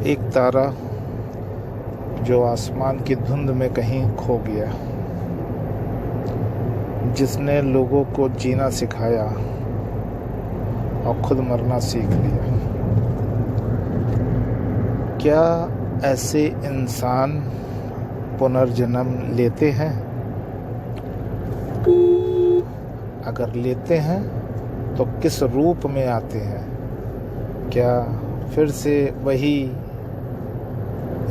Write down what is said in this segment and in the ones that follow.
एक तारा जो आसमान की धुंध में कहीं खो गया, जिसने लोगों को जीना सिखाया और खुद मरना सीख लिया। क्या ऐसे इंसान पुनर्जन्म लेते हैं? अगर लेते हैं तो किस रूप में आते हैं? क्या फिर से वही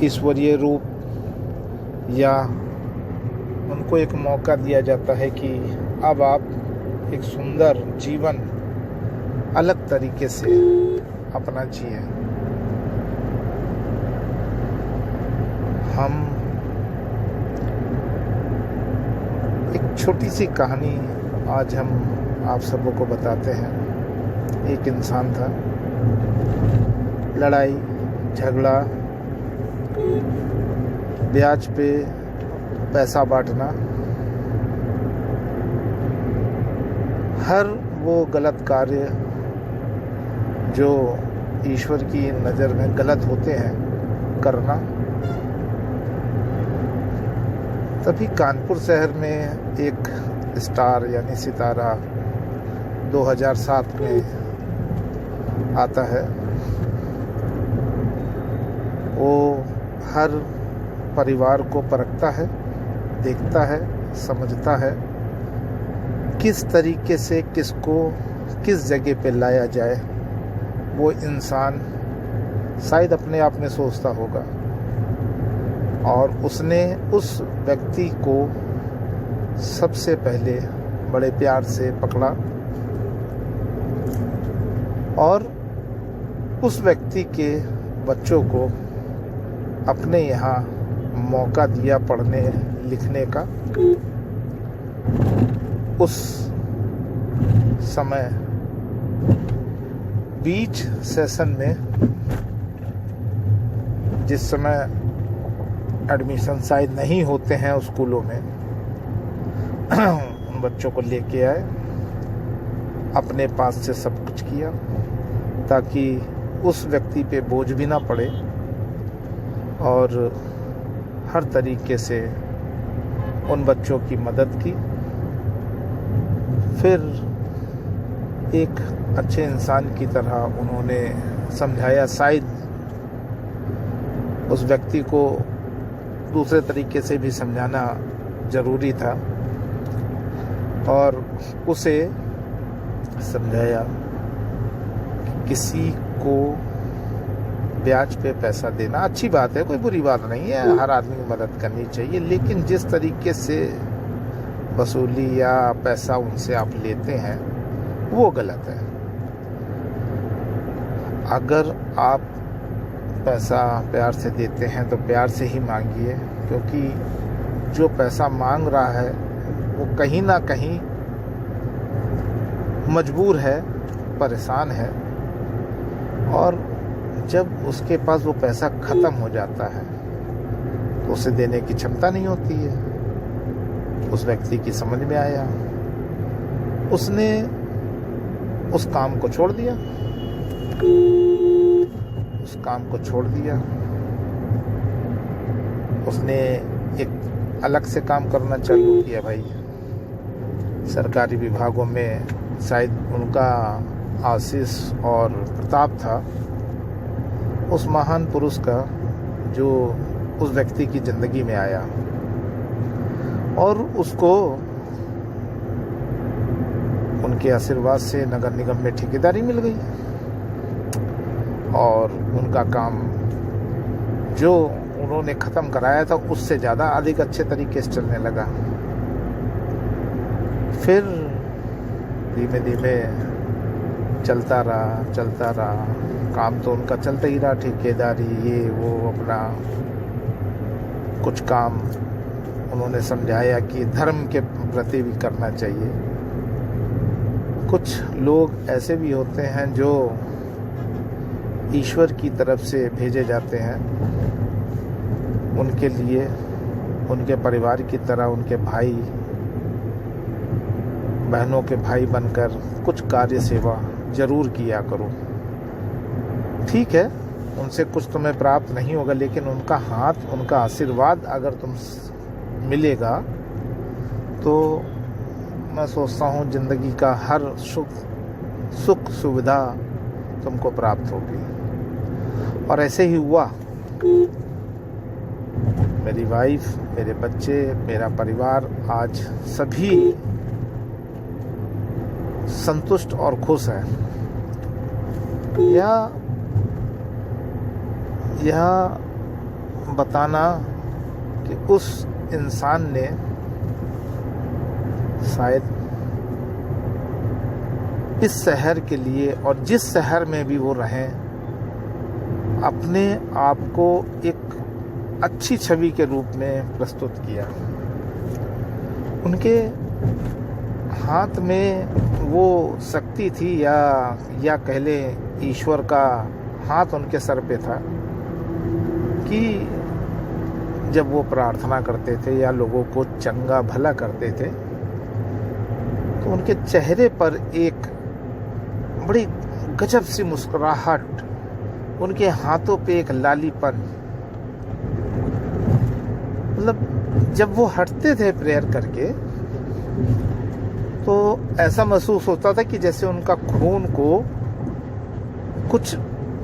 ईश्वरीय रूप, या उनको एक मौका दिया जाता है कि अब आप एक सुंदर जीवन अलग तरीके से अपना जिए? हम एक छोटी सी कहानी आज हम आप सबों को बताते हैं। एक इंसान था, लड़ाई झगड़ा, ब्याज पे पैसा बांटना, हर वो गलत कार्य जो ईश्वर की नज़र में गलत होते हैं करना। तभी कानपुर शहर में एक स्टार यानी सितारा 2007 में आता है। वो हर परिवार को परखता है, देखता है, समझता है किस तरीके से किसको किस जगह पे लाया जाए। वो इंसान शायद अपने आप में सोचता होगा, और उसने उस व्यक्ति को सबसे पहले बड़े प्यार से पकड़ा और उस व्यक्ति के बच्चों को अपने यहाँ मौका दिया पढ़ने लिखने का। उस समय बीच सेशन में, जिस समय एडमिशन शायद नहीं होते हैं स्कूलों में, उन बच्चों को लेके आए, अपने पास से सब कुछ किया ताकि उस व्यक्ति पे बोझ भी ना पड़े, और हर तरीके से उन बच्चों की मदद की। फिर एक अच्छे इंसान की तरह उन्होंने समझाया, शायद उस व्यक्ति को दूसरे तरीके से भी समझाना ज़रूरी था, और उसे समझाया कि किसी को ब्याज पे पैसा देना अच्छी बात है, कोई बुरी बात नहीं है, हर आदमी की मदद करनी चाहिए, लेकिन जिस तरीके से वसूली या पैसा उनसे आप लेते हैं वो गलत है। अगर आप पैसा प्यार से देते हैं तो प्यार से ही मांगिए, क्योंकि जो पैसा मांग रहा है वो कहीं ना कहीं मजबूर है, परेशान है, और जब उसके पास वो पैसा ख़त्म हो जाता है तो उसे देने की क्षमता नहीं होती है। उस व्यक्ति की समझ में आया, उसने उस काम को छोड़ दिया, उस काम को छोड़ दिया। उसने एक अलग से काम करना चालू किया। भाई, सरकारी विभागों में शायद उनका आशीष और प्रताप था, उस महान पुरुष का जो उस व्यक्ति की ज़िंदगी में आया, और उसको उनके आशीर्वाद से नगर निगम में ठेकेदारी मिल गई, और उनका काम जो उन्होंने ख़त्म कराया था उससे ज़्यादा अधिक अच्छे तरीके से चलने लगा। फिर धीमे धीमे चलता रहा, काम तो उनका चलता ही रहा, ठेकेदारी ये वो, अपना कुछ काम उन्होंने समझाया कि धर्म के प्रति भी करना चाहिए। कुछ लोग ऐसे भी होते हैं जो ईश्वर की तरफ से भेजे जाते हैं, उनके लिए उनके परिवार की तरह, उनके भाई बहनों के भाई बनकर कुछ कार्य सेवा जरूर किया करो। ठीक है, उनसे कुछ तुम्हें प्राप्त नहीं होगा, लेकिन उनका हाथ, उनका आशीर्वाद अगर तुम मिलेगा तो मैं सोचता हूँ जिंदगी का हर सुख सुविधा तुमको प्राप्त होगी। और ऐसे ही हुआ। मेरी वाइफ, मेरे बच्चे, मेरा परिवार आज सभी संतुष्ट और खुश हैं। यह बताना कि उस इंसान ने शायद इस शहर के लिए और जिस शहर में भी वो रहें, अपने आप को एक अच्छी छवि के रूप में प्रस्तुत किया। उनके हाथ में वो शक्ति थी या कह ले ईश्वर का हाथ उनके सर पे था कि जब वो प्रार्थना करते थे या लोगों को चंगा भला करते थे तो उनके चेहरे पर एक बड़ी गजब सी मुस्कुराहट, उनके हाथों पे एक लालीपन। मतलब जब वो हटते थे प्रेयर करके तो ऐसा महसूस होता था कि जैसे उनका खून को कुछ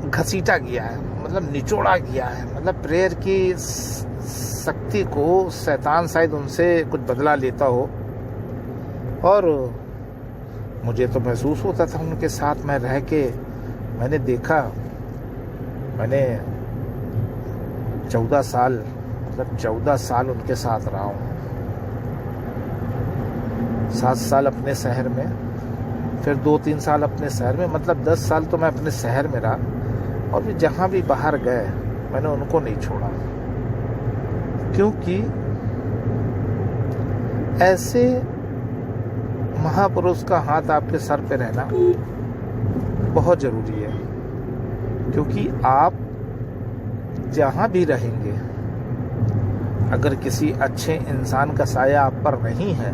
घसीटा गया है, मतलब निचोड़ा गया है। मतलब प्रेयर की शक्ति को शैतान शायद उनसे कुछ बदला लेता हो। और मुझे तो महसूस होता था उनके साथ में रह के। मैंने देखा, मैंने 14 साल, मतलब 14 साल उनके साथ रहा हूँ। 7 साल अपने शहर में, फिर 2-3 साल अपने शहर में, मतलब 10 साल तो मैं अपने शहर में रहा। और भी जहाँ भी बाहर गए मैंने उनको नहीं छोड़ा, क्योंकि ऐसे महापुरुष का हाथ आपके सर पे रहना बहुत ज़रूरी है। क्योंकि आप जहाँ भी रहेंगे, अगर किसी अच्छे इंसान का साया आप पर नहीं है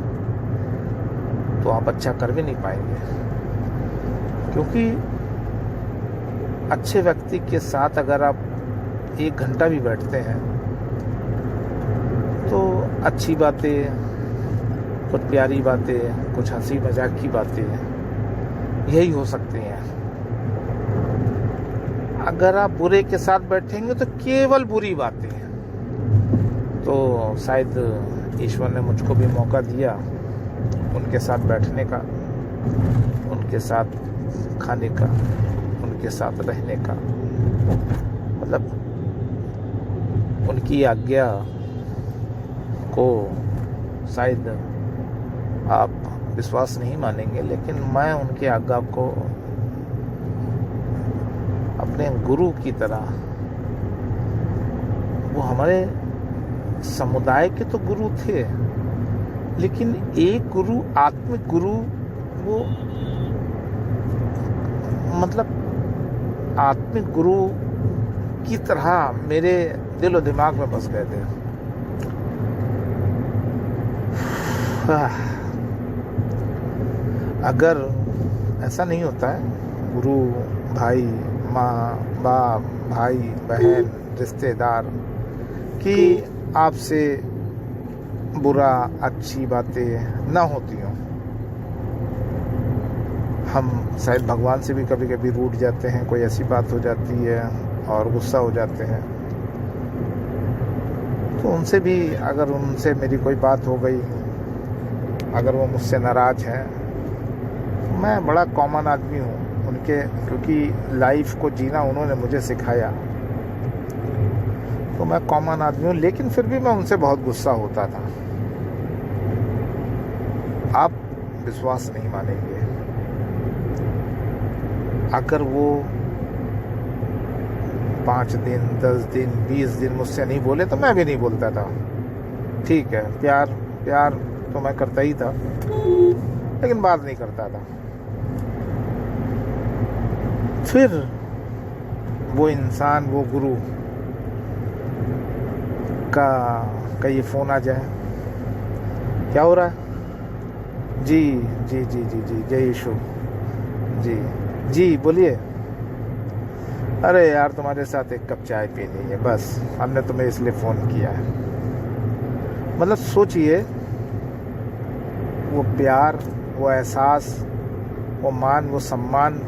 तो आप अच्छा कर भी नहीं पाएंगे। क्योंकि अच्छे व्यक्ति के साथ अगर आप 1 घंटा भी बैठते हैं तो अच्छी बातें, कुछ प्यारी बातें, कुछ हंसी मजाक की बातें यही हो सकती हैं। अगर आप बुरे के साथ बैठेंगे तो केवल बुरी बातें। तो शायद ईश्वर ने मुझको भी मौका दिया उनके साथ बैठने का, उनके साथ खाने का, उनके साथ रहने का। मतलब उनकी आज्ञा को शायद आप विश्वास नहीं मानेंगे, लेकिन मैं उनकी आज्ञा को अपने गुरु की तरह, वो हमारे समुदाय के तो गुरु थे, लेकिन एक गुरु, आत्मिक गुरु, वो मतलब आत्मिक गुरु की तरह मेरे दिल और दिमाग में बस गए थे। अगर ऐसा नहीं होता है, गुरु, भाई, माँ, बाप, भाई, बहन, रिश्तेदार कि आपसे बुरा अच्छी बातें ना होती हों, हम शायद भगवान से भी कभी कभी रूठ जाते हैं। कोई ऐसी बात हो जाती है और गुस्सा हो जाते हैं, तो उनसे भी अगर उनसे मेरी कोई बात हो गई, अगर वो मुझसे नाराज़ हैं, मैं बड़ा कॉमन आदमी हूँ उनके, क्योंकि लाइफ को जीना उन्होंने मुझे सिखाया, तो मैं कॉमन आदमी हूँ। लेकिन फिर भी मैं उनसे बहुत गुस्सा होता था। आप विश्वास नहीं मानेंगे, अगर वो 5 दिन, 10 दिन, 20 दिन मुझसे नहीं बोले तो मैं भी नहीं बोलता था। ठीक है, प्यार तो मैं करता ही था, लेकिन बात नहीं करता था। फिर वो इंसान, वो गुरु का ये फ़ोन आ जाए, क्या हो रहा है? जी जय यीशु, जी बोलिए। अरे यार तुम्हारे साथ एक कप चाय पीनी है, बस हमने तुम्हें इसलिए फ़ोन किया है। मतलब सोचिए, वो प्यार, वो एहसास, वो मान, वो सम्मान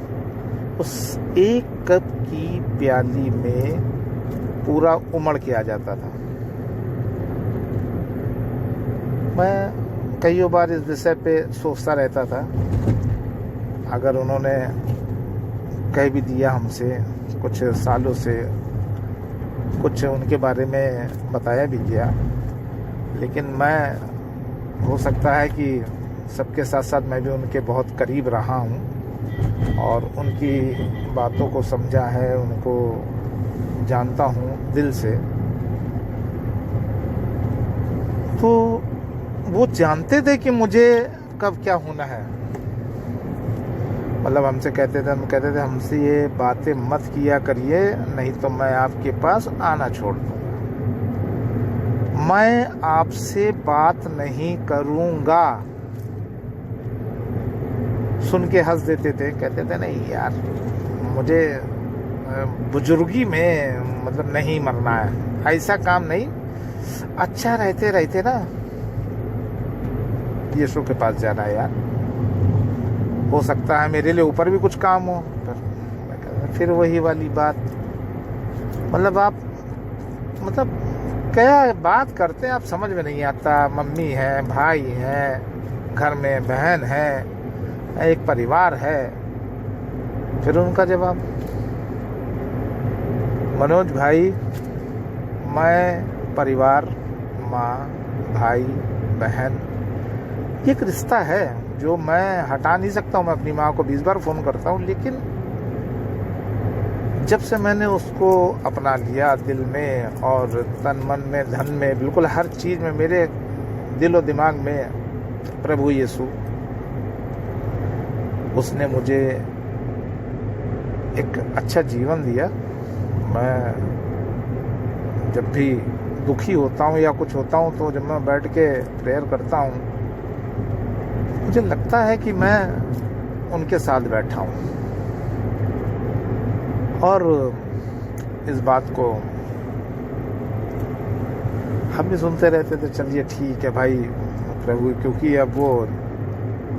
उस एक कप की प्याली में पूरा उमड़ के आ जाता था। मैं कई बार इस विषय पे सोचता रहता था, अगर उन्होंने कह भी दिया हमसे, कुछ सालों से कुछ उनके बारे में बताया भी गया, लेकिन मैं, हो सकता है कि सबके साथ साथ मैं भी उनके बहुत करीब रहा हूँ और उनकी बातों को समझा है, उनको जानता हूँ दिल से, तो वो जानते थे कि मुझे कब क्या होना है। मतलब हमसे कहते थे, हम कहते थे हमसे ये बातें मत किया करिए, नहीं तो मैं आपके पास आना छोड़ दूंगा, मैं आपसे बात नहीं करूंगा। सुन के हंस देते थे, कहते थे नहीं यार, मुझे बुजुर्गी में मतलब नहीं मरना है, ऐसा काम नहीं, अच्छा रहते रहते ना यीशु के पास जाना है यार, हो सकता है मेरे लिए ऊपर भी कुछ काम हो। फिर वही वाली बात, मतलब आप, मतलब क्या बात करते हैं आप, समझ में नहीं आता। मम्मी है, भाई है, घर में बहन है, एक परिवार है। फिर उनका जवाब, मनोज भाई, मैं, परिवार, माँ, भाई, बहन, एक रिश्ता है जो मैं हटा नहीं सकता हूँ। मैं अपनी माँ को 20 बार फ़ोन करता हूँ, लेकिन जब से मैंने उसको अपना लिया दिल में और तन मन में, धन में, बिल्कुल हर चीज़ में, मेरे दिल और दिमाग में प्रभु यीशु, उसने मुझे एक अच्छा जीवन दिया। मैं जब भी दुखी होता हूँ या कुछ होता हूँ, तो जब मैं बैठ के प्रेयर करता हूँ, मुझे लगता है कि मैं उनके साथ बैठा हूँ। और इस बात को हम भी सुनते रहते थे, चलिए ठीक है भाई प्रभु, क्योंकि अब वो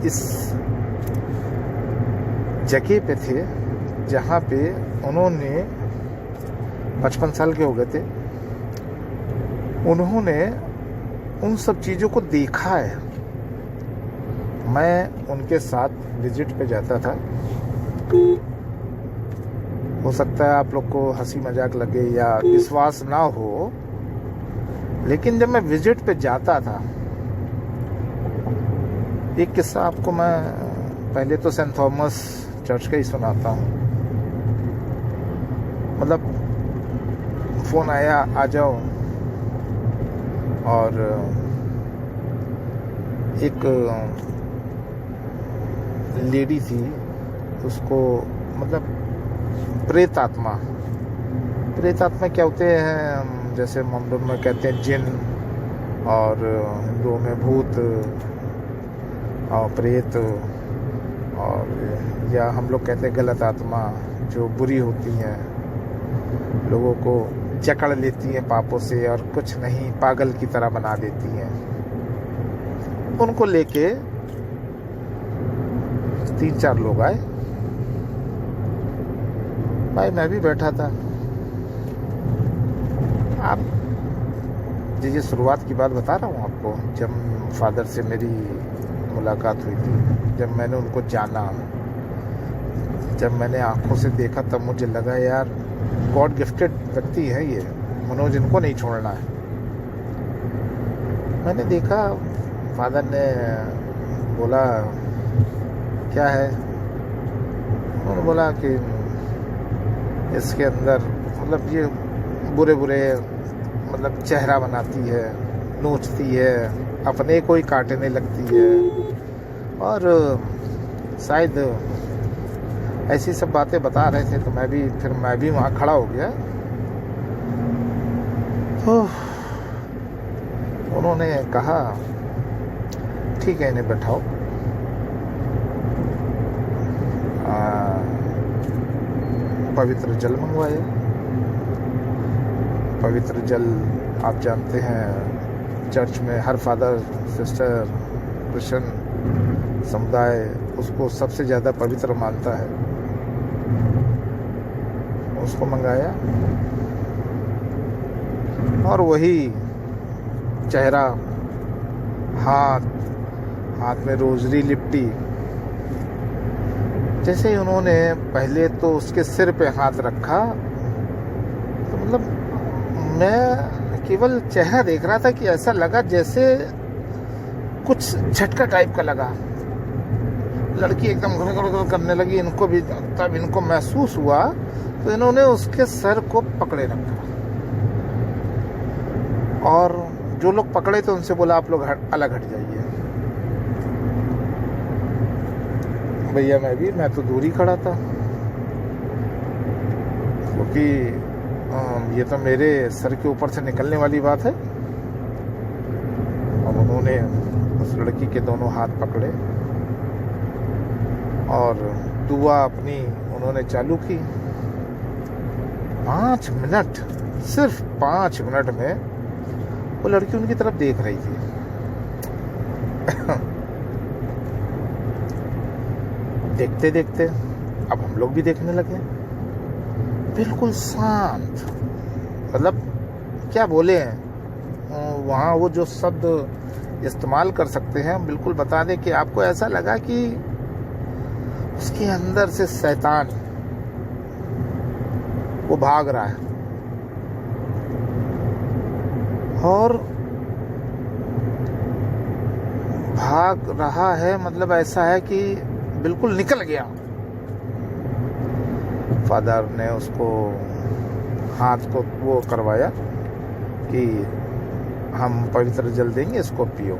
इस जगह पे थे जहाँ पे उन्होंने 55 साल के हो गए थे, उन्होंने उन सब चीज़ों को देखा है। मैं उनके साथ विजिट पे जाता था। हो सकता है आप लोग को हंसी मजाक लगे या विश्वास ना हो, लेकिन जब मैं विजिट पे जाता था, एक किस्सा आपको मैं पहले तो सेंट थॉमस चर्च का ही सुनाता हूँ। मतलब फ़ोन आया, आ जाओ, और एक लेडी थी, उसको मतलब प्रेत आत्मा क्या होते हैं, जैसे हम लोग में कहते हैं जिन, और हिंदुओं में भूत और प्रेत, और या हम लोग कहते हैं गलत आत्मा, जो बुरी होती हैं, लोगों को जकड़ लेती हैं पापों से और कुछ नहीं, पागल की तरह बना देती हैं। उनको लेके 3-4 लोग आए। भाई मैं भी बैठा था। आप ये शुरुआत की बात बता रहा हूँ आपको, जब फादर से मेरी मुलाकात हुई थी, जब मैंने उनको जाना, जब मैंने आंखों से देखा, तब मुझे लगा यार गॉड गिफ्टेड व्यक्ति है ये मनोज, इनको नहीं छोड़ना है। मैंने देखा, फादर ने बोला क्या है, उन्होंने बोला कि इसके अंदर मतलब ये बुरे मतलब चेहरा बनाती है, नोचती है, अपने को ही काटने लगती है, और शायद ऐसी सब बातें बता रहे थे। तो मैं भी वहाँ खड़ा हो गया। तो उन्होंने कहा ठीक है, इन्हें बैठाओ। पवित्र जल मंगवाया। पवित्र जल आप जानते हैं, चर्च में हर फादर सिस्टर क्रिश्चियन समुदाय उसको सबसे ज़्यादा पवित्र मानता है। उसको मंगाया और वही चेहरा, हाथ में रोजरी लिपटी। जैसे ही उन्होंने पहले तो उसके सिर पे हाथ रखा तो मतलब मैं केवल चेहरा देख रहा था कि ऐसा लगा जैसे कुछ झटका टाइप का लगा। लड़की एकदम गुड़गुड़ करने लगी, इनको भी तब इनको महसूस हुआ तो इन्होंने उसके सर को पकड़े रखा और जो लोग पकड़े थे उनसे बोला आप लोग अलग हट जाइए। भैया मैं तो दूर ही खड़ा था, क्योंकि ये तो मेरे सर के ऊपर से निकलने वाली बात है। अब उन्होंने उस लड़की के दोनों हाथ पकड़े और दुआ अपनी उन्होंने चालू की। 5 मिनट, सिर्फ 5 मिनट में वो लड़की उनकी तरफ देख रही थी। देखते देखते अब हम लोग भी देखने लगे, बिल्कुल शांत। मतलब क्या बोले हैं वहाँ, वो जो शब्द इस्तेमाल कर सकते हैं बिल्कुल बता दें कि आपको ऐसा लगा कि उसके अंदर से शैतान वो भाग रहा है और भाग रहा है, मतलब ऐसा है कि बिल्कुल निकल गया। फादर ने उसको हाथ को वो करवाया कि हम पवित्र जल देंगे, इसको पियो।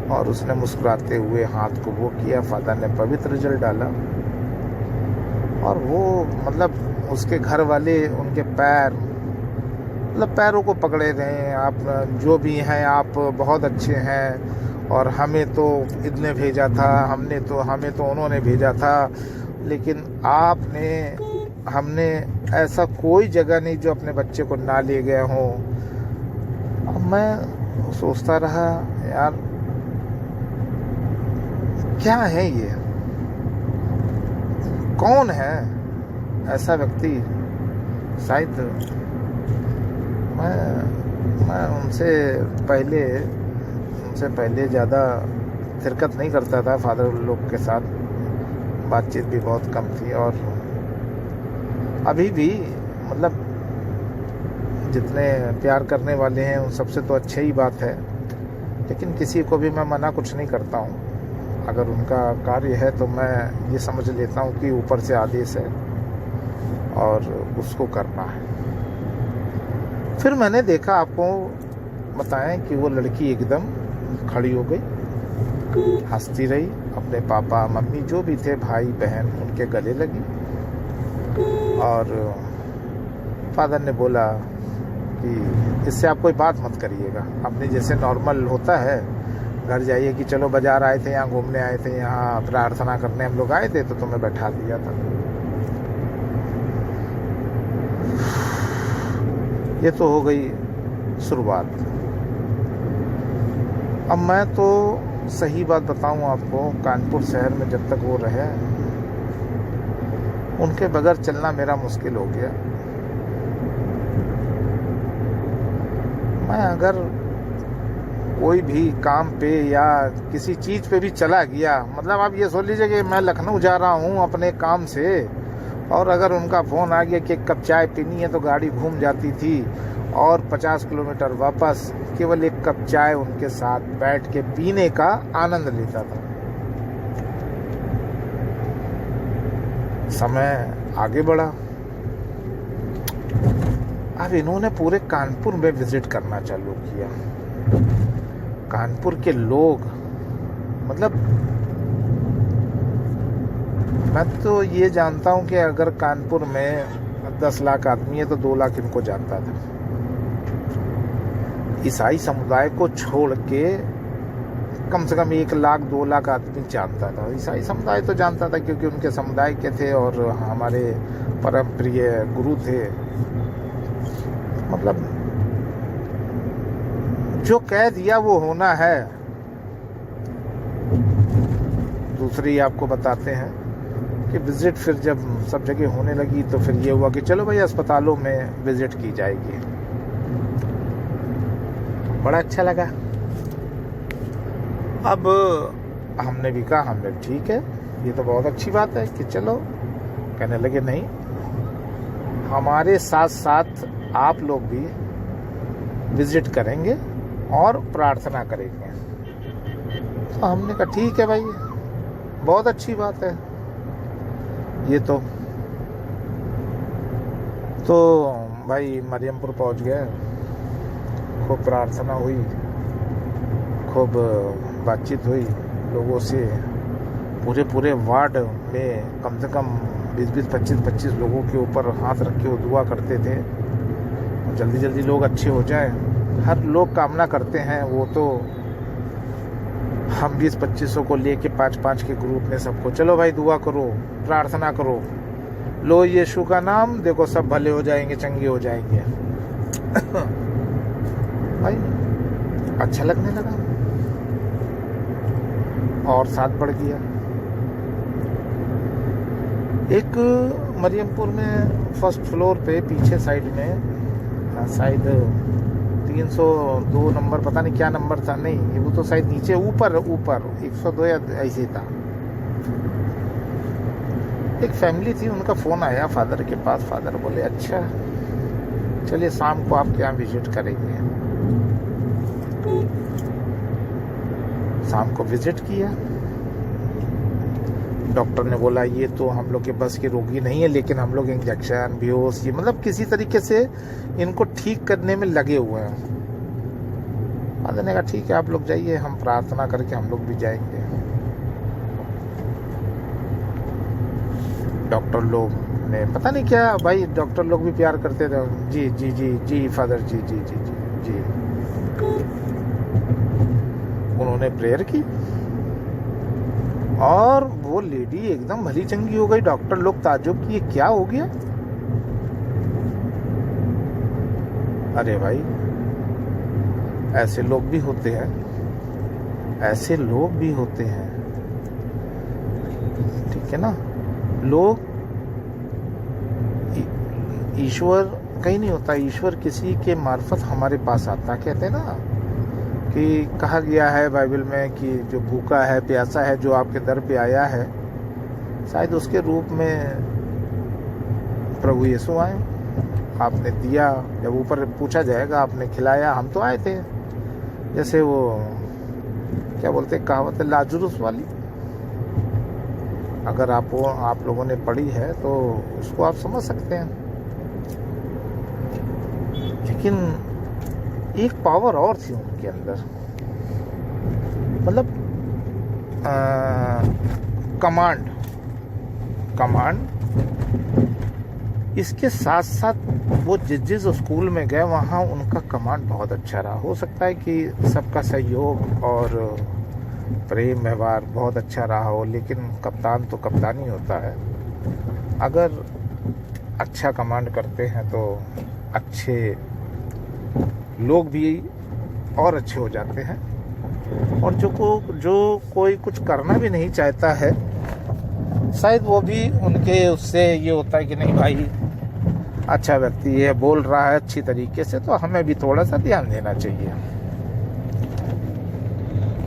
और उसने मुस्कुराते हुए हाथ को वो किया, फादर ने पवित्र जल डाला और वो मतलब उसके घर वाले उनके पैरों को पकड़े रहे। आप जो भी हैं आप बहुत अच्छे हैं और हमें तो इतने भेजा था, हमें तो उन्होंने भेजा था, लेकिन हमने ऐसा कोई जगह नहीं जो अपने बच्चे को ना ले गए हों। अब मैं सोचता रहा यार क्या है ये, कौन है ऐसा व्यक्ति। शायद मैं उनसे पहले ज़्यादा शिरकत नहीं करता था, फादर लोग के साथ बातचीत भी बहुत कम थी और अभी भी मतलब जितने प्यार करने वाले हैं उन सबसे तो अच्छी ही बात है, लेकिन किसी को भी मैं मना कुछ नहीं करता हूँ। अगर उनका कार्य है तो मैं ये समझ लेता हूँ कि ऊपर से आदेश है और उसको करना है। फिर मैंने देखा, आपको बताएं कि वो लड़की एकदम खड़ी हो गई, हंसती रही, अपने पापा मम्मी जो भी थे भाई बहन उनके गले लगी और फादर ने बोला कि इससे आप कोई बात मत करिएगा, अपने जैसे नॉर्मल होता है घर जाइए कि चलो बाजार आए थे, यहाँ घूमने आए थे, यहाँ प्रार्थना करने हम लोग आए थे तो तुम्हें बैठा दिया था। ये तो हो गई शुरुआत। अब मैं तो सही बात बताऊं आपको, कानपुर शहर में जब तक वो रहे उनके बगैर चलना मेरा मुश्किल हो गया। मैं अगर कोई भी काम पे या किसी चीज़ पे भी चला गया, मतलब आप ये सोच लीजिए कि मैं लखनऊ जा रहा हूँ अपने काम से और अगर उनका फ़ोन आ गया कि एक कप चाय पीनी है तो गाड़ी घूम जाती थी और 50 किलोमीटर वापस केवल एक कप चाय उनके साथ बैठ के पीने का आनंद लेता था। समय आगे बढ़ा, अब इन्होंने पूरे कानपुर में विजिट करना चालू किया। कानपुर के लोग, मतलब मैं तो ये जानता हूँ कि अगर कानपुर में 10 लाख आदमी है तो 2 लाख इनको जानता था। ईसाई समुदाय को छोड़ के कम से कम 1 लाख 2 लाख आदमी जानता था। ईसाई समुदाय तो जानता था क्योंकि उनके समुदाय के थे और हमारे परम प्रिय गुरु थे। मतलब जो कह दिया वो होना है। दूसरी आपको बताते हैं कि विजिट फिर जब सब जगह होने लगी तो फिर ये हुआ कि चलो भाई अस्पतालों में विजिट की जाएगी। बड़ा अच्छा लगा। अब हमने भी कहा, हमने ठीक है, ये तो बहुत अच्छी बात है कि चलो। कहने लगे नहीं, हमारे साथ साथ आप लोग भी विजिट करेंगे और प्रार्थना करेंगे। तो हमने कहा ठीक है भाई, बहुत अच्छी बात है ये तो भाई मरियमपुर पहुंच गए। खूब प्रार्थना हुई, खूब बातचीत हुई लोगों से। पूरे वार्ड में कम से कम 20-20, 25-25 लोगों के ऊपर हाथ रख के वो दुआ करते थे जल्दी जल्दी लोग अच्छे हो जाए। हर लोग कामना करते हैं वो तो। हम 20-25 को लेके 5-5 के ग्रुप में सबको, चलो भाई दुआ करो, प्रार्थना करो, लो यीशु का नाम, देखो सब भले हो जाएंगे, चंगे हो जाएंगे। भाई अच्छा लगने लगा और साथ बढ़ गया। एक मरियमपुर में फर्स्ट फ्लोर पे पीछे साइड में शायद 302 नंबर, पता नहीं क्या नंबर था, नहीं वो तो शायद नीचे ऊपर 102 या ऐसे था। एक फैमिली थी, उनका फ़ोन आया फादर के पास। फादर बोले अच्छा चलिए शाम को आपके यहाँ विजिट करेंगे। शाम को विजिट किया। डॉक्टर ने बोला ये तो हम लोग के बस के रोगी नहीं है, लेकिन हम लोग इंजेक्शन बेहोश ये मतलब किसी तरीके से इनको ठीक करने में लगे हुए हैं। फादर ने कहा ठीक है आप लोग जाइए, हम प्रार्थना करके हम लोग भी जाएंगे। डॉक्टर लोग ने पता नहीं क्या भाई, डॉक्टर लोग भी प्यार करते थे। जी जी जी जी फादर जी जी जी जी जी। उन्होंने प्रेयर की और वो लेडी एकदम भली चंगी हो गई। डॉक्टर लोग ताज्जुब किए क्या हो गया। अरे भाई ऐसे लोग भी होते हैं, ऐसे लोग भी होते हैं, ठीक है ना। लोग ईश्वर कहीं नहीं होता, ईश्वर किसी के मार्फत हमारे पास आता। कहते हैं ना कि कहा गया है बाइबल में कि जो भूखा है प्यासा है जो आपके दर पे आया है, शायद उसके रूप में प्रभु यीशु आए। आपने दिया, जब ऊपर पूछा जाएगा आपने खिलाया, हम तो आए थे। जैसे वो क्या बोलते कहावत है लाजरुस वाली, अगर आप लोगों ने पढ़ी है तो उसको आप समझ सकते हैं। लेकिन एक पावर और थी उनके अंदर, मतलब कमांड। इसके साथ साथ वो जिस स्कूल में गए वहाँ उनका कमांड बहुत अच्छा रहा। हो सकता है कि सबका सहयोग और प्रेम व्यवहार बहुत अच्छा रहा हो, लेकिन कप्तान तो कप्तान ही होता है। अगर अच्छा कमांड करते हैं तो अच्छे लोग भी और अच्छे हो जाते हैं। और जो कोई कुछ करना भी नहीं चाहता है, शायद वो भी उनके उससे ये होता है कि नहीं भाई अच्छा व्यक्ति है, बोल रहा है अच्छी तरीके से, तो हमें भी थोड़ा सा ध्यान देना चाहिए।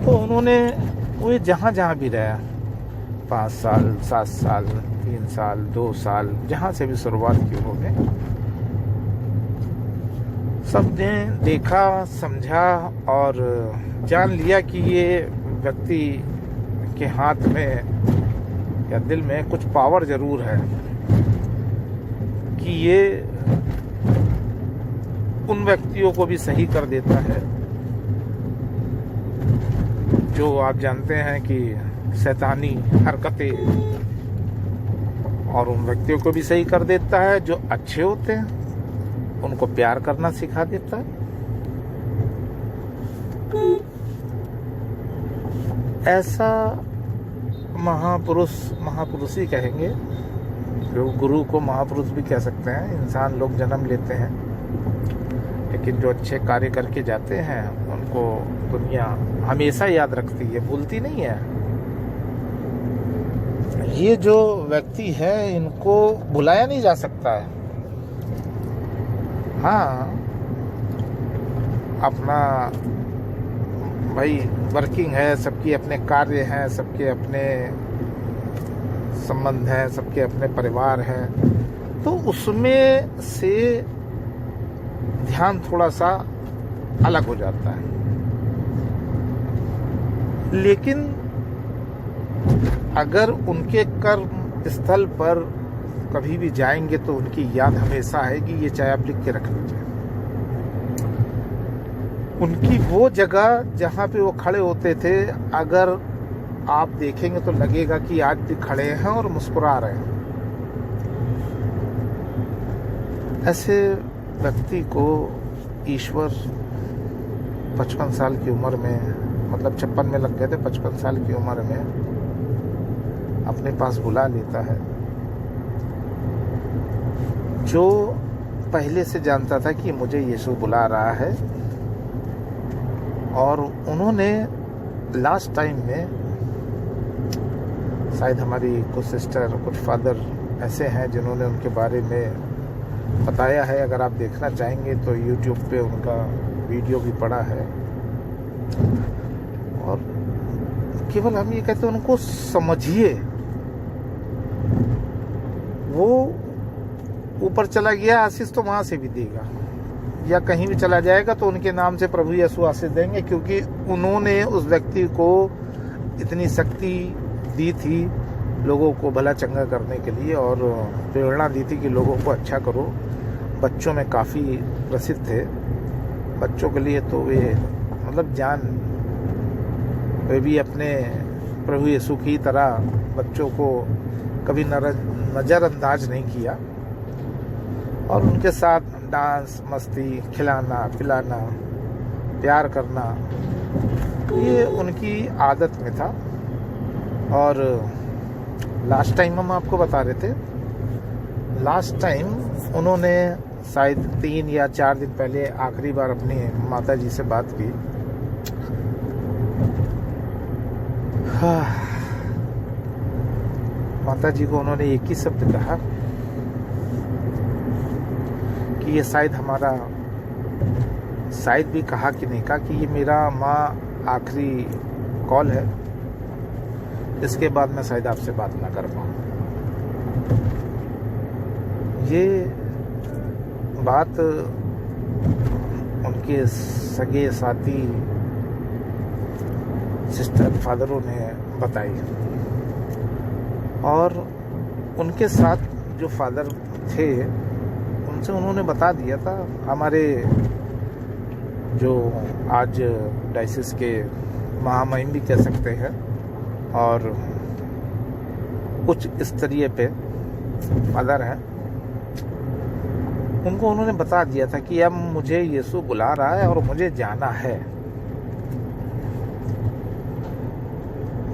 तो उन्होंने वो जहाँ भी रहा, 5 साल 7 साल 3 साल 2 साल, जहाँ से भी शुरुआत की उन्होंने, सबने देखा समझा और जान लिया कि ये व्यक्ति के हाथ में या दिल में कुछ पावर जरूर है, कि ये उन व्यक्तियों को भी सही कर देता है जो आप जानते हैं कि शैतानी हरकतें, और उन व्यक्तियों को भी सही कर देता है जो अच्छे होते हैं, उनको प्यार करना सिखा देता है। ऐसा महापुरुष ही कहेंगे, जो गुरु को महापुरुष भी कह सकते हैं। इंसान लोग जन्म लेते हैं, लेकिन जो अच्छे कार्य करके जाते हैं उनको दुनिया हमेशा याद रखती है, भूलती नहीं है। ये जो व्यक्ति है इनको भुलाया नहीं जा सकता है। हाँ, अपना भाई वर्किंग है, सबके अपने कार्य हैं, सबके अपने संबंध हैं, सबके अपने परिवार हैं, तो उसमें से ध्यान थोड़ा सा अलग हो जाता है। लेकिन अगर उनके कर्म स्थल पर कभी भी जाएंगे तो उनकी याद हमेशा आएगी। ये चाहे आप लिख के रख लीजिए। उनकी वो जगह जहाँ पे वो खड़े होते थे, अगर आप देखेंगे तो लगेगा कि आज भी खड़े हैं और मुस्कुरा रहे हैं। ऐसे व्यक्ति को ईश्वर 55 साल की उम्र में, मतलब 56 में लग गए थे, 55 साल की उम्र में अपने पास बुला लेता है। जो पहले से जानता था कि मुझे यीशु बुला रहा है, और उन्होंने लास्ट टाइम में, शायद हमारी कुछ सिस्टर, कुछ फादर ऐसे हैं जिन्होंने उनके बारे में बताया है। अगर आप देखना चाहेंगे तो YouTube पे उनका वीडियो भी पड़ा है। और केवल हम ये कहते हैं उनको समझिए। वो ऊपर चला गया, आशीष तो वहां से भी देगा, या कहीं भी चला जाएगा तो उनके नाम से प्रभु यीशु आशीष देंगे, क्योंकि उन्होंने उस व्यक्ति को इतनी शक्ति दी थी लोगों को भला चंगा करने के लिए, और प्रेरणा दी थी कि लोगों को अच्छा करो। बच्चों में काफ़ी प्रसिद्ध थे। बच्चों के लिए तो वे मतलब जान, वे भी अपने प्रभु यीशु की तरह बच्चों को कभी नज़रअंदाज नहीं किया, और उनके साथ डांस, मस्ती, खिलाना पिलाना, प्यार करना, ये उनकी आदत में था। और लास्ट टाइम हम आपको बता रहे थे, लास्ट टाइम उन्होंने शायद 3 या 4 दिन पहले आखिरी बार अपनी माता जी से बात की। माता जी को उन्होंने एक ही शब्द कहा कि ये शायद हमारा, शायद भी कहा कि नहीं कहा, कि ये मेरा माँ आखिरी कॉल है, इसके बाद मैं शायद आपसे बात ना कर पाऊँ। ये बात उनके सगे साथी सिस्टर फादरों ने बताई, और उनके साथ जो फादर थे उनसे उन्होंने बता दिया था। हमारे जो आज डायसिस के महामहिम भी कह सकते हैं, और उच्च स्तरीय पे फादर हैं, उनको उन्होंने बता दिया था कि अब मुझे यीशु बुला रहा है और मुझे जाना है।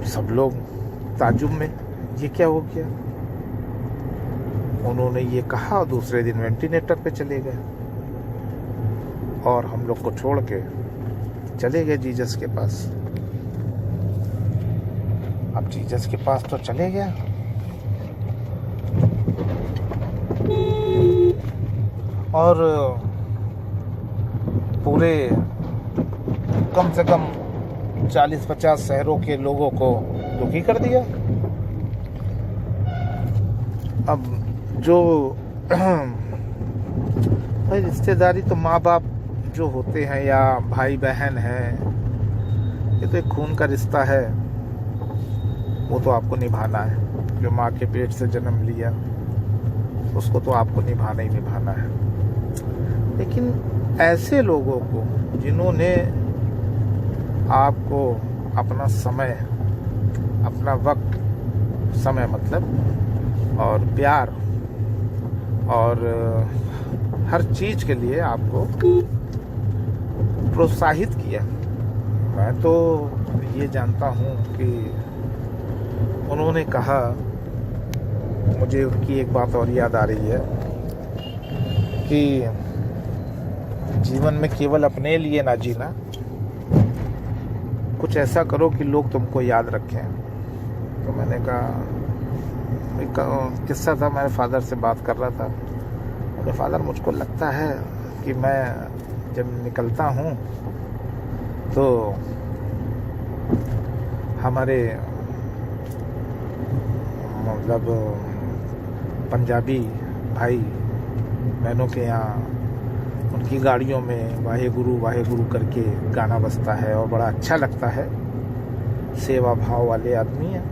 सब लोग ताज्जुब में, ये क्या हो गया। उन्होंने ये कहा और दूसरे दिन वेंटिलेटर पे चले गए, और हम लोग को छोड़ के चले गए जीसस के पास। अब जीसस के पास तो चले गया, और पूरे कम से कम 40-50 शहरों के लोगों को दुखी कर दिया। अब जो भाई रिश्तेदारी, तो माँ बाप जो होते हैं या भाई बहन हैं, ये तो एक खून का रिश्ता है, वो तो आपको निभाना है। जो माँ के पेट से जन्म लिया उसको तो आपको निभाना ही निभाना है। लेकिन ऐसे लोगों को जिन्होंने आपको अपना समय, अपना वक्त, समय मतलब और प्यार और हर चीज के लिए आपको प्रोत्साहित किया, मैं तो ये जानता हूँ कि उन्होंने कहा, मुझे उनकी एक बात और याद आ रही है कि जीवन में केवल अपने लिए ना जीना, कुछ ऐसा करो कि लोग तुमको याद रखें। तो मैंने कहा, एक किस्सा था, मेरे फादर से बात कर रहा था। मेरे फादर, मुझको लगता है कि मैं जब निकलता हूँ तो हमारे मतलब पंजाबी भाई बहनों के यहाँ उनकी गाड़ियों में वाहे गुरु करके गाना बजता है और बड़ा अच्छा लगता है। सेवा भाव वाले आदमी हैं।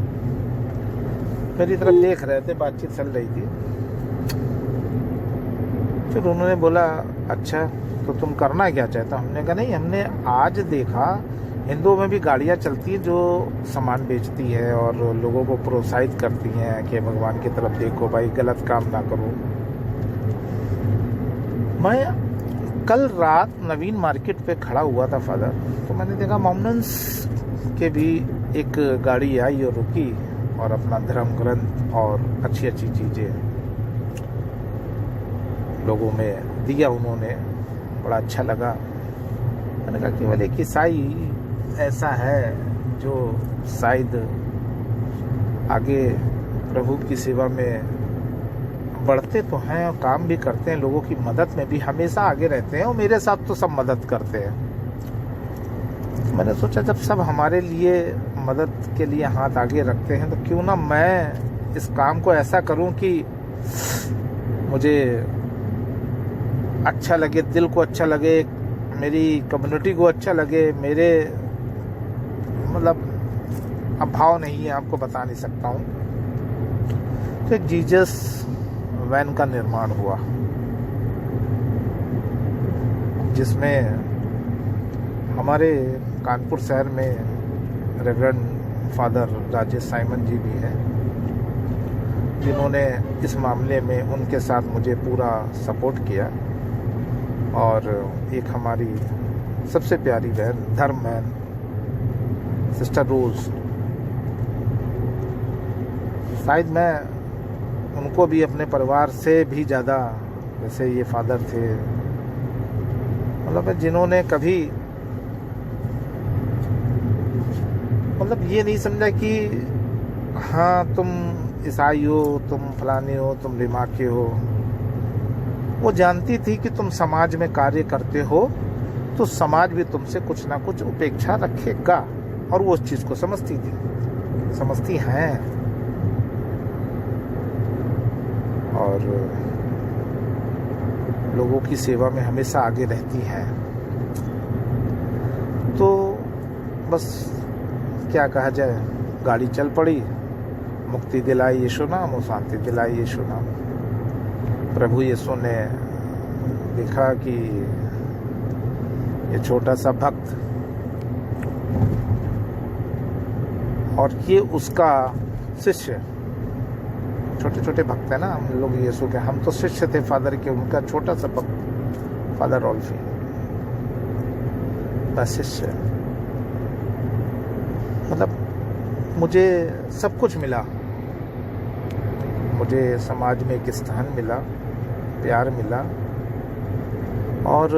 मेरी तरफ देख रहे थे, बातचीत चल रही थी। फिर उन्होंने बोला, अच्छा तो तुम करना क्या चाहता? हमने कहा, नहीं, हमने आज देखा हिंदुओं में भी गाड़ियाँ चलती हैं जो सामान बेचती है और लोगों को प्रोत्साहित करती हैं कि भगवान की तरफ देखो भाई, गलत काम ना करो। मैं कल रात नवीन मार्केट पे खड़ा हुआ था फादर, तो मैंने देखा मोमडन्स के भी एक गाड़ी आई और रुकी और अपना धर्म ग्रंथ और अच्छी अच्छी चीज़ें लोगों में दिया उन्होंने। बड़ा अच्छा लगा। मैंने कहा केवल एक ईसाई ऐसा है जो शायद आगे प्रभु की सेवा में बढ़ते तो हैं और काम भी करते हैं, लोगों की मदद में भी हमेशा आगे रहते हैं और मेरे साथ तो सब मदद करते हैं। तो मैंने सोचा जब सब हमारे लिए मदद के लिए हाथ आगे रखते हैं तो क्यों ना मैं इस काम को ऐसा करूं कि मुझे अच्छा लगे, दिल को अच्छा लगे, मेरी कम्युनिटी को अच्छा लगे। मेरे मतलब अब भाव नहीं है, आपको बता नहीं सकता हूँ। तो एक जीसस वैन का निर्माण हुआ जिसमें हमारे कानपुर शहर में रेवरेंड फादर राजेश साइमन जी भी हैं, जिन्होंने इस मामले में उनके साथ मुझे पूरा सपोर्ट किया। और एक हमारी सबसे प्यारी बहन धर्म बहन सिस्टर रोज, शायद मैं उनको भी अपने परिवार से भी ज़्यादा, जैसे ये फादर थे, मतलब जिन्होंने कभी मतलब ये नहीं समझा कि हाँ तुम ईसाई हो, तुम फलाने हो, तुम लिमाके हो। वो जानती थी कि तुम समाज में कार्य करते हो तो समाज भी तुमसे कुछ ना कुछ उपेक्षा रखेगा, और वो उस चीज़ को समझती थी, समझती हैं। और लोगों की सेवा में हमेशा आगे रहती हैं। तो बस क्या कहा जाए, गाड़ी चल पड़ी। मुक्ति दिलाई यीशु नाम और शांति दिलाई यीशु नाम। प्रभु यीशु ने देखा कि ये छोटा सा भक्त, और ये उसका शिष्य, छोटे छोटे भक्त है ना हम लोग यीशु के, हम तो शिष्य थे फादर के, उनका छोटा सा भक्त फादर रॉल्फी, बस शिष्य। मतलब मुझे सब कुछ मिला, मुझे समाज में एक स्थान मिला, प्यार मिला और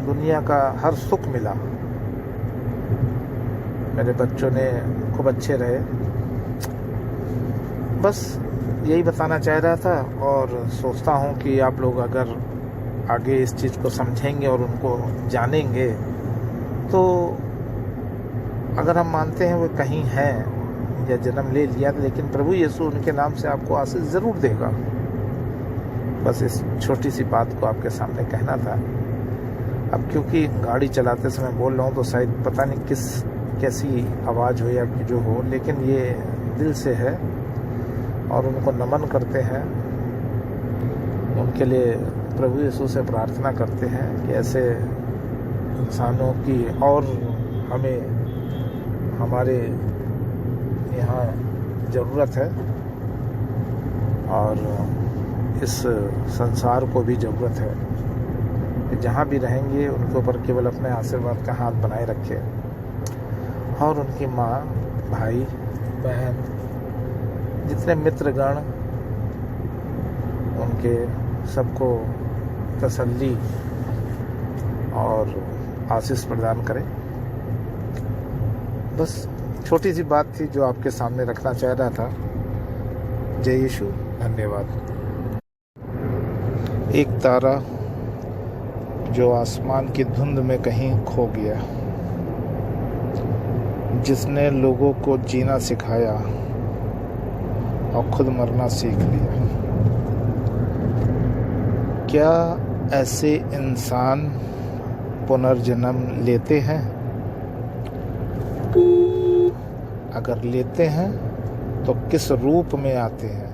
दुनिया का हर सुख मिला। मेरे बच्चों ने खूब अच्छे रहे। बस यही बताना चाह रहा था, और सोचता हूँ कि आप लोग अगर आगे इस चीज़ को समझेंगे और उनको जानेंगे तो अगर हम मानते हैं वो कहीं हैं या जन्म ले लिया, लेकिन प्रभु यीशु उनके नाम से आपको आशीष ज़रूर देगा। बस इस छोटी सी बात को आपके सामने कहना था। अब क्योंकि गाड़ी चलाते समय बोल रहा हूँ तो शायद पता नहीं कैसी आवाज़ हो या जो हो, लेकिन ये दिल से है और उनको नमन करते हैं। उनके लिए प्रभु यीशु से प्रार्थना करते हैं कि ऐसे इंसानों की और हमें हमारे यहाँ ज़रूरत है, और इस संसार को भी ज़रूरत है। कि जहाँ भी रहेंगे उनके ऊपर केवल अपने आशीर्वाद का हाथ बनाए रखे और उनकी माँ, भाई, बहन, जितने मित्रगण, उनके सबको तसल्ली और आशीष प्रदान करें। बस छोटी सी बात थी जो आपके सामने रखना चाह रहा था। जय यीशु, धन्यवाद। एक तारा जो आसमान की धुंध में कहीं खो गया, जिसने लोगों को जीना सिखाया और खुद मरना सीख लिया। क्या ऐसे इंसान पुनर्जन्म लेते हैं? अगर लेते हैं तो किस रूप में आते हैं?